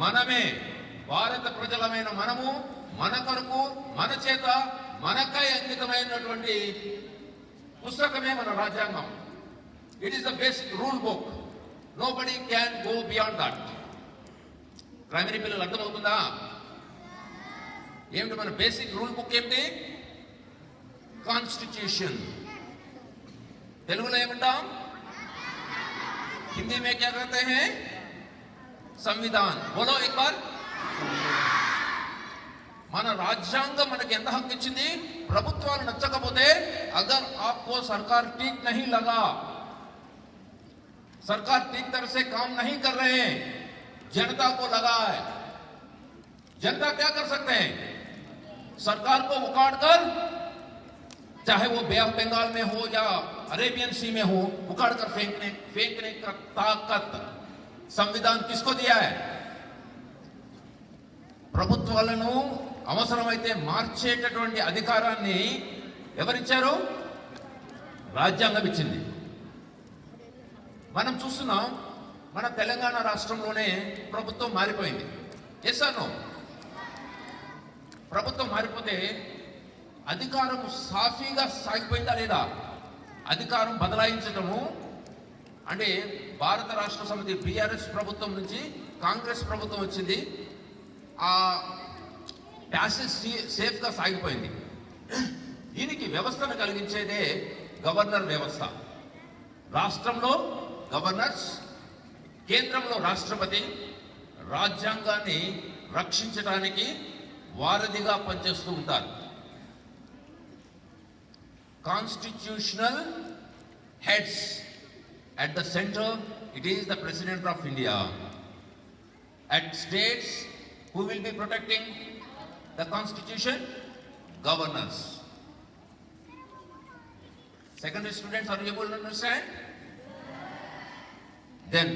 మనమే భారత ప్రజలమైన మనము మన కొరకు మన చేత మనకై అంకితమైనటువంటి పుస్తకమే మన రాజ్యాంగం. It is the basic rule book. Nobody can go beyond that. Primary పిల్లలు అర్థమవుతుందా? ఏమిటి మన బేసిక్ రూల్ బుక్? ఏమిటి? కాన్స్టిట్యూషన్. తెలుగులో ఏమంటాం? हिंदी में क्या कहते हैं? संविधान. बोलो एक बार. మన రాజ్యాంగం మనకి ఎంత హక్కు ఇచ్చింది? ప్రభుత్వాలు నచ్చకపోతే అగర్ आपको सरकार ठीक नहीं लगा, सरकार ठीक तरह से काम नहीं कर रहे हैं, जनता को लगा है, जनता क्या कर सकते हैं? सरकार को उखाड़ कर, चाहे वो बे ऑफ बंगाल में हो या अरेबियन सी में हो, उखाड़ कर फेंकने का ताकत संविधान किसको दिया है? ప్రభుత్వాలను అవసరమైతే మార్చేటటువంటి అధికారాన్ని ఎవరిచ్చారు? రాజ్యాంగం ఇచ్చింది. మనం చూస్తున్నాం, మన తెలంగాణ రాష్ట్రంలోనే ప్రభుత్వం మారిపోయింది. Yes or no? ప్రభుత్వం మారిపోతే అధికారం సాఫీగా సాగిపోయిందా లేదా? అధికారం బదలాయించటము అంటే భారత రాష్ట్ర సమితి బీఆర్ఎస్ ప్రభుత్వం నుంచి కాంగ్రెస్ ప్రభుత్వం వచ్చింది. ఆ ప్యాసేజ్ సేఫ్గా సాగిపోయింది. దీనికి వ్యవస్థను కలిగించేదే గవర్నర్ వ్యవస్థ. రాష్ట్రంలో గవర్నర్స్, కేంద్రంలో రాష్ట్రపతి రాజ్యాంగాన్ని రక్షించడానికి వారధిగా పనిచేస్తూ ఉంటారు. Constitutional heads at the center, it is the President of India. At states, who will be protecting the Constitution? Governors. Secondary students, are you able to understand? Then,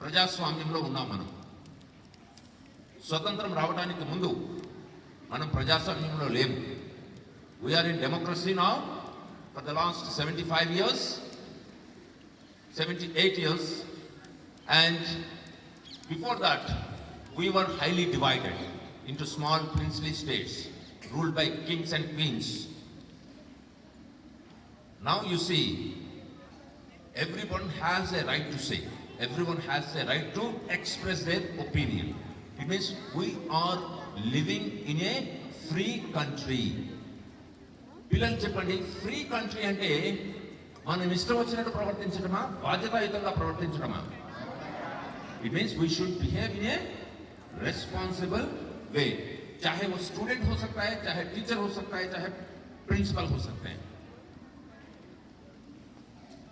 ప్రజాస్వామ్యంలో ఉన్నాం మనం. స్వతంత్రం రావడానికి ముందు మనం ప్రజాస్వామ్యంలో లేము. We are in democracy now for the last 75 years, 78 years, and before that we were highly divided into small princely states ruled by kings and queens. Now you see, everyone has a right to say, everyone has a right to express their opinion. It means we are living in a free country. పిల్లలు చెప్పండి, free country అంటే మనం ఇష్టం వచ్చినట్టు ప్రవర్తించడమా, బాధ్యతాయుతంగా ప్రవర్తించడమా? It means we should behave in a responsible way. चाहे वो स्टूडेंट हो सकता है, चाहे टीचर हो सकता है, चाहे प्रिंसिपल हो सकते हैं.